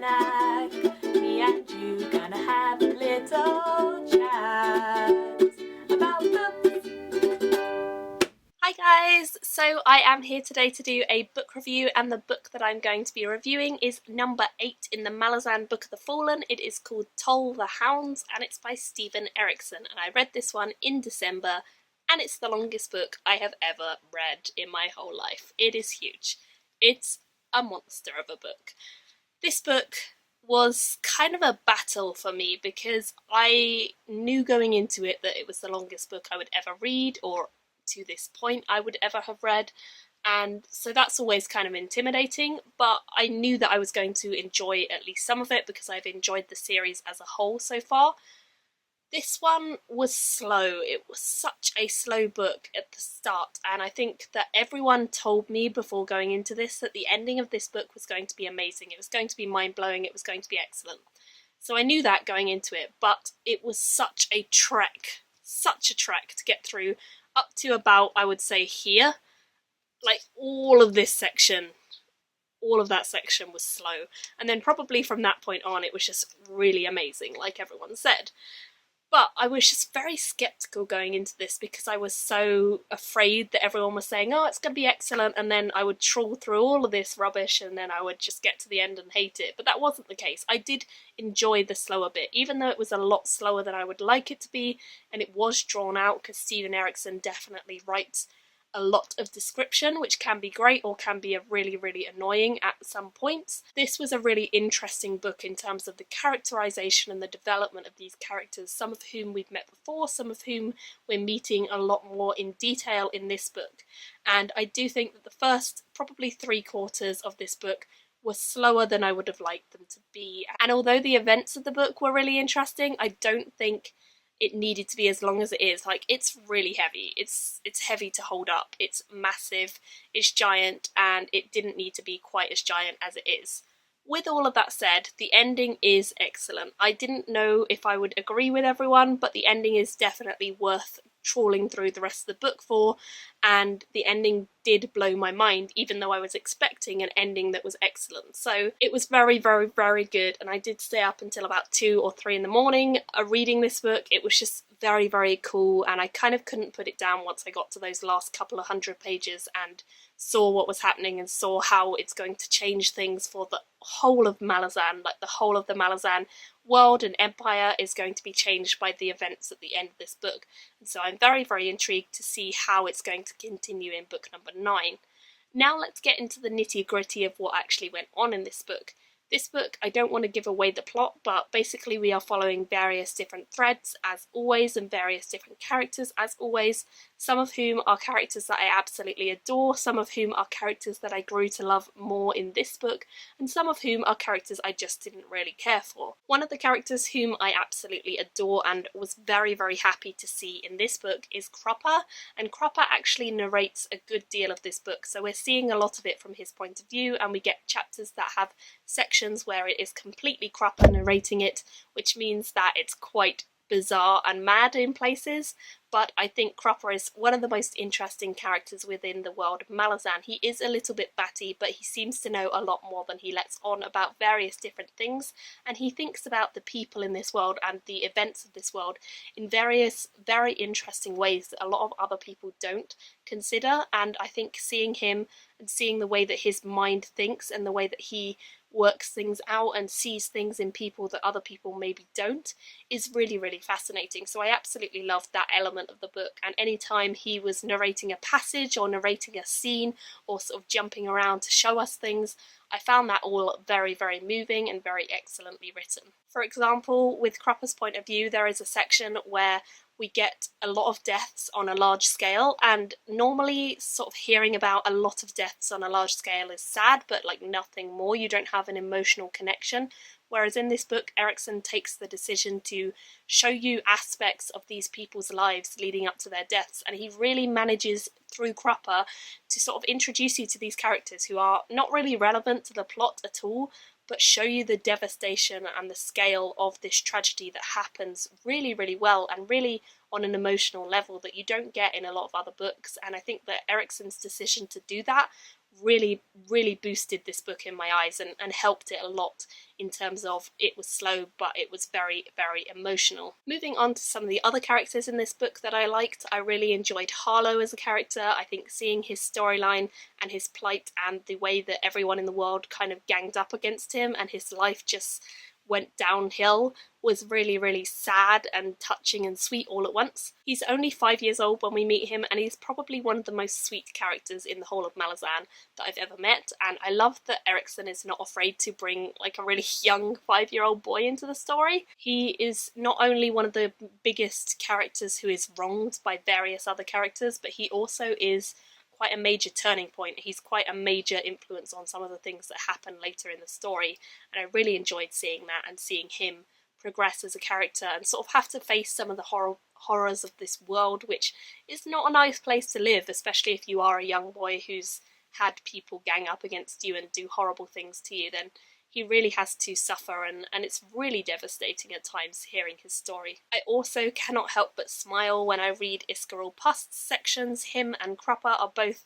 snack. Me and you gonna have a little chat about books. Hi guys! So I am here today to do a book review, and the book that I'm going to be reviewing is number 8 in the Malazan Book of the Fallen. It is called Toll the Hounds, and it's by Steven Erikson, and I read this one in December, and it's the longest book I have ever read in my whole life. It is huge. It's a monster of a book. This book was kind of a battle for me because I knew going into it that it was the longest book I would ever read, or to this point I would ever have read, and so that's always kind of intimidating, but I knew that I was going to enjoy at least some of it because I've enjoyed the series as a whole so far. This one was slow. It was such a slow book at the start, and I think that everyone told me before going into this that the ending of this book was going to be amazing. It was going to be mind-blowing, it was going to be excellent. So I knew that going into it, but it was such a trek to get through up to about, I would say, here. Like, all of that section was slow, and then probably from that point on it was just really amazing, like everyone said. But I was just very sceptical going into this because I was so afraid that everyone was saying, oh, it's going to be excellent, and then I would trawl through all of this rubbish and then I would just get to the end and hate it. But that wasn't the case. I did enjoy the slower bit, even though it was a lot slower than I would like it to be, and it was drawn out because Steven Erikson definitely writes a lot of description, which can be great or can be really, really annoying at some points. This was a really interesting book in terms of the characterization and the development of these characters, some of whom we've met before, some of whom we're meeting a lot more in detail in this book. And I do think that the first probably 3/4 of this book were slower than I would have liked them to be. And although the events of the book were really interesting, I don't think it needed to be as long as it is. Like, it's really heavy. It's heavy to hold up. It's massive, it's giant, and it didn't need to be quite as giant as it is. With all of that said, the ending is excellent. I didn't know if I would agree with everyone, but the ending is definitely worth trawling through the rest of the book for, and the ending did blow my mind, even though I was expecting an ending that was excellent. So it was very, very, very good, and I did stay up until about 2 or 3 in the morning reading this book. It was just very, very cool, and I kind of couldn't put it down once I got to those last couple of 100 pages and saw what was happening and saw how it's going to change things for the whole of Malazan. Like, the whole of the Malazan world and empire is going to be changed by the events at the end of this book. And so I'm very, very intrigued to see how it's going to continue in book number 9. Now let's get into the nitty-gritty of what actually went on in this book. This book, I don't want to give away the plot, but basically we are following various different threads as always, and various different characters as always, some of whom are characters that I absolutely adore, some of whom are characters that I grew to love more in this book, and some of whom are characters I just didn't really care for. One of the characters whom I absolutely adore and was very, very happy to see in this book is Kruppe, and Kruppe actually narrates a good deal of this book, so we're seeing a lot of it from his point of view, and we get chapters that have sections where it is completely Kruppe narrating it, which means that it's quite bizarre and mad in places, but I think Kruppe is one of the most interesting characters within the world of Malazan. He is a little bit batty, but he seems to know a lot more than he lets on about various different things, and he thinks about the people in this world and the events of this world in various very interesting ways that a lot of other people don't consider. And I think seeing him and seeing the way that his mind thinks and the way that he works things out and sees things in people that other people maybe don't is really, really fascinating. So I absolutely loved that element of the book, and anytime he was narrating a passage or narrating a scene or sort of jumping around to show us things, I found that all very, very moving and very excellently written. For example, with Kruppe's point of view, there is a section where we get a lot of deaths on a large scale, and normally sort of hearing about a lot of deaths on a large scale is sad, but like nothing more. You don't have an emotional connection. Whereas in this book, Erikson takes the decision to show you aspects of these people's lives leading up to their deaths, and he really manages, through Kruppe, to sort of introduce you to these characters who are not really relevant to the plot at all, but show you the devastation and the scale of this tragedy that happens really, really well, and really on an emotional level that you don't get in a lot of other books. And I think that Erikson's decision to do that really, really boosted this book in my eyes and helped it a lot in terms of it was slow, but it was very, very emotional. Moving on to some of the other characters in this book that I liked, I really enjoyed Harlow as a character. I think seeing his storyline and his plight and the way that everyone in the world kind of ganged up against him and his life just went downhill was really, really sad and touching and sweet all at once. He's only 5 years old when we meet him, and he's probably one of the most sweet characters in the whole of Malazan that I've ever met, and I love that Erikson is not afraid to bring like a really young 5-year-old boy into the story. He is not only one of the biggest characters who is wronged by various other characters, but he also is quite a major turning point. He's quite a major influence on some of the things that happen later in the story, and I really enjoyed seeing that and seeing him progress as a character and sort of have to face some of the horrors of this world, which is not a nice place to live, especially if you are a young boy who's had people gang up against you and do horrible things to you. Then he really has to suffer, and it's really devastating at times hearing his story. I also cannot help but smile when I read Iskarul Pust's sections. Him and Kruppe are both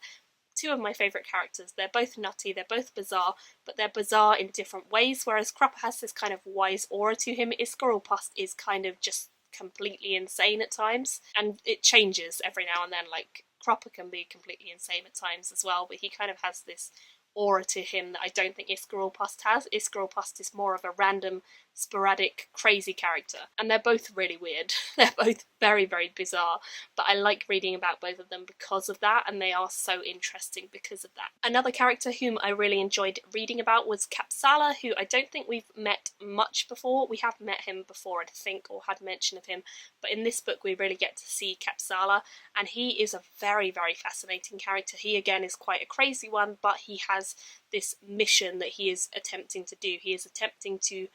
two of my favourite characters. They're both nutty, they're both bizarre, but they're bizarre in different ways, whereas Kruppe has this kind of wise aura to him. Iskarul Pust is kind of just completely insane at times, and it changes every now and then. Like, Kruppe can be completely insane at times as well, but he kind of has this aura to him that I don't think Iskarul Pust has. Iskarul Pust is more of a random, sporadic, crazy character, and they're both really weird. They're both very, very bizarre, but I like reading about both of them because of that, and they are so interesting because of that. Another character whom I really enjoyed reading about was Kapsala, who I don't think we've met much before. We have met him before, I think, or had mention of him, but in this book we really get to see Kapsala, and he is a very, very fascinating character. He again is quite a crazy one, but he has this mission that he is attempting to do. He is attempting to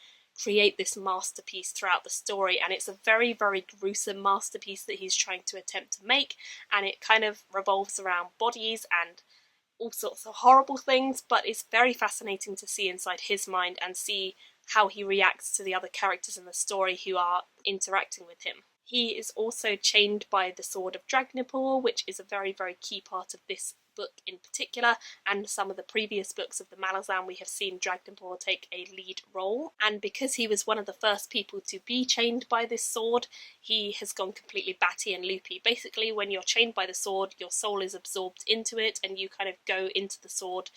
create this masterpiece throughout the story, and it's a very, very gruesome masterpiece that he's trying to attempt to make, and it kind of revolves around bodies and all sorts of horrible things, but it's very fascinating to see inside his mind and see how he reacts to the other characters in the story who are interacting with him. He is also chained by the sword of Dragnipor, which is a very, very key part of this book in particular, and some of the previous books of the Malazan we have seen Dragnipor take a lead role, and because he was one of the first people to be chained by this sword, he has gone completely batty and loopy. Basically, when you're chained by the sword, your soul is absorbed into it and you kind of go into the sword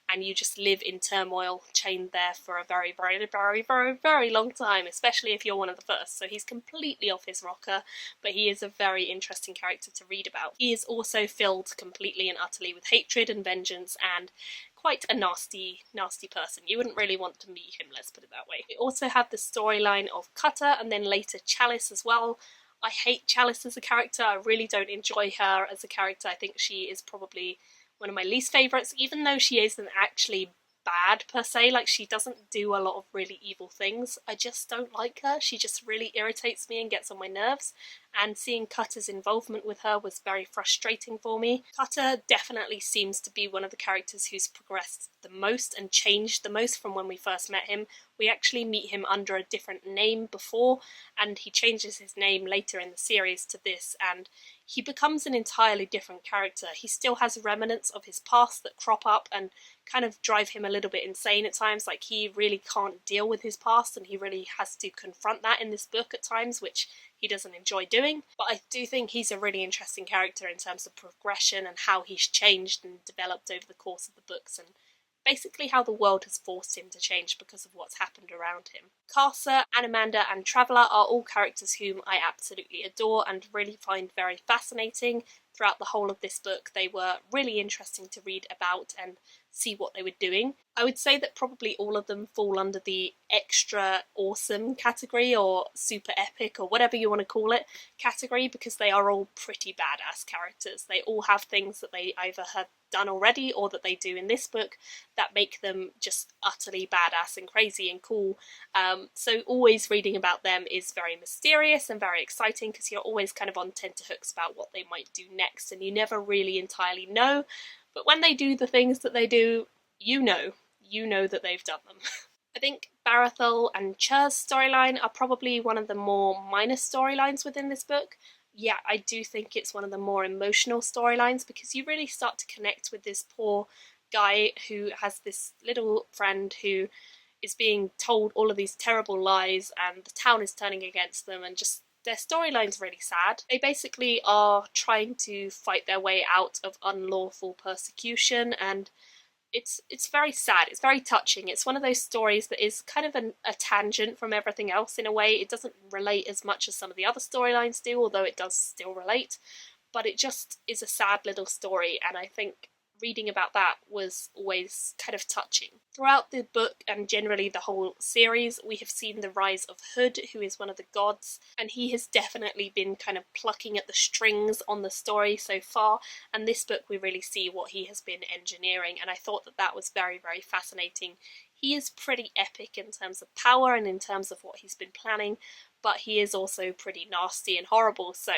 and you just live in turmoil, chained there for a very, very, very, very, very long time, especially if you're one of the first. So he's completely off his rocker, but he is a very interesting character to read about. He is also filled completely and utterly with hatred and vengeance, and quite a nasty, nasty person. You wouldn't really want to meet him, let's put it that way. We also have the storyline of Cutter and then later Chalice as well. I hate Chalice as a character. I really don't enjoy her as a character. I think she is probably one of my least favourites, even though she isn't actually bad per se. Like, she doesn't do a lot of really evil things. I just don't like her. She just really irritates me and gets on my nerves, and seeing Cutter's involvement with her was very frustrating for me. Cutter definitely seems to be one of the characters who's progressed the most and changed the most from when we first met him. We actually meet him under a different name before, and he changes his name later in the series to this, and he becomes an entirely different character. He still has remnants of his past that crop up and kind of drive him a little bit insane at times. Like, he really can't deal with his past, and he really has to confront that in this book at times, which he doesn't enjoy doing. But I do think he's a really interesting character in terms of progression and how he's changed and developed over the course of the books, and basically how the world has forced him to change because of what's happened around him. Karsa, Animander and Traveller are all characters whom I absolutely adore and really find very fascinating. Throughout the whole of this book, they were really interesting to read about and see what they were doing. I would say that probably all of them fall under the extra awesome category, or super epic, or whatever you want to call it, category, because they are all pretty badass characters. They all have things that they either have done already or that they do in this book that make them just utterly badass and crazy and cool. So always reading about them is very mysterious and very exciting, because you're always kind of on tenterhooks about what they might do next, and you never really entirely know. But when they do the things that they do, you know that they've done them. I think Barathol and Chur's storyline are probably one of the more minor storylines within this book. Yeah, I do think it's one of the more emotional storylines, because you really start to connect with this poor guy who has this little friend who is being told all of these terrible lies, and the town is turning against them, and just their storyline's really sad. They basically are trying to fight their way out of unlawful persecution, and it's very sad. It's very touching. It's one of those stories that is kind of a tangent from everything else in a way. It doesn't relate as much as some of the other storylines do, although it does still relate. But it just is a sad little story, and I think reading about that was always kind of touching. Throughout the book and generally the whole series, we have seen the rise of Hood, who is one of the gods, and he has definitely been kind of plucking at the strings on the story so far, and this book we really see what he has been engineering, and I thought that that was very, very fascinating. He is pretty epic in terms of power and in terms of what he's been planning, but he is also pretty nasty and horrible, so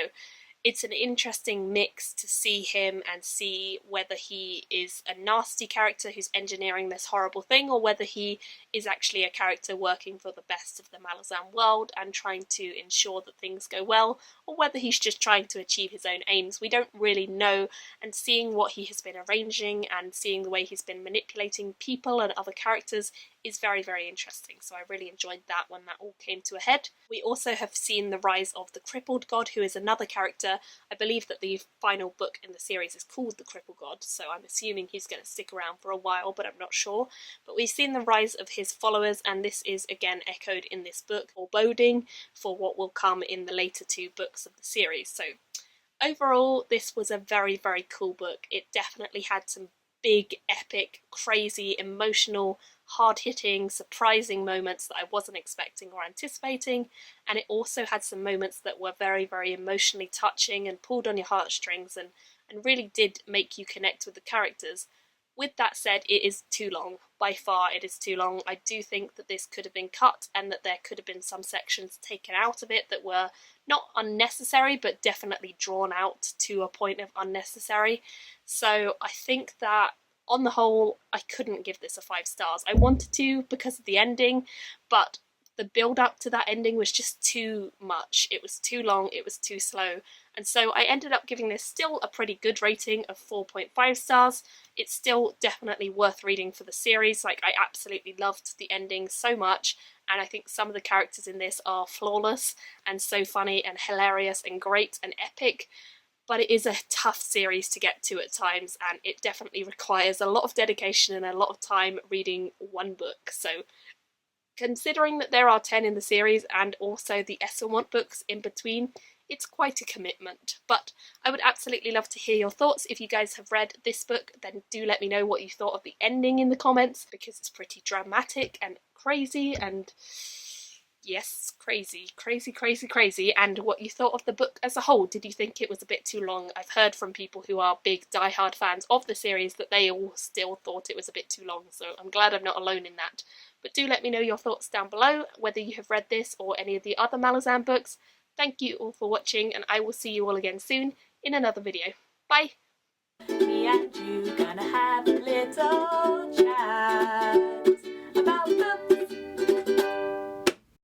it's an interesting mix to see him and see whether he is a nasty character who's engineering this horrible thing, or whether he is actually a character working for the best of the Malazan world and trying to ensure that things go well, or whether he's just trying to achieve his own aims. We don't really know, and seeing what he has been arranging and seeing the way he's been manipulating people and other characters is very, very interesting, so I really enjoyed that when that all came to a head. We also have seen the rise of the Crippled God, who is another character. I believe that the final book in the series is called The Crippled God, so I'm assuming he's going to stick around for a while, but I'm not sure. But we've seen the rise of his followers, and this is again echoed in this book, foreboding for what will come in the later two books of the series. So overall, this was a very, very cool book. It definitely had some big, epic, crazy, emotional, hard-hitting, surprising moments that I wasn't expecting or anticipating, and it also had some moments that were very, very emotionally touching and pulled on your heartstrings and really did make you connect with the characters. With that said, it is too long. By far, it is too long. I do think that this could have been cut and that there could have been some sections taken out of it that were not unnecessary, but definitely drawn out to a point of unnecessary. So I think that on the whole, I couldn't give this a 5 stars. I wanted to because of the ending, but the build up to that ending was just too much. It was too long, it was too slow, and so I ended up giving this still a pretty good rating of 4.5 stars. It's still definitely worth reading for the series. Like, I absolutely loved the ending so much, and I think some of the characters in this are flawless and so funny and hilarious and great and epic. But it is a tough series to get to at times, and it definitely requires a lot of dedication and a lot of time reading one book. So considering that there are 10 in the series and also the Esselmont books in between, it's quite a commitment. But I would absolutely love to hear your thoughts. If you guys have read this book, then do let me know what you thought of the ending in the comments, because it's pretty dramatic and crazy, and yes, crazy, crazy, crazy, crazy, and what you thought of the book as a whole. Did you think it was a bit too long? I've heard from people who are big die-hard fans of the series that they all still thought it was a bit too long, so I'm glad I'm not alone in that. But do let me know your thoughts down below, whether you have read this or any of the other Malazan books. Thank you all for watching, and I will see you all again soon in another video. Bye! Me and you gonna have a little chat about books.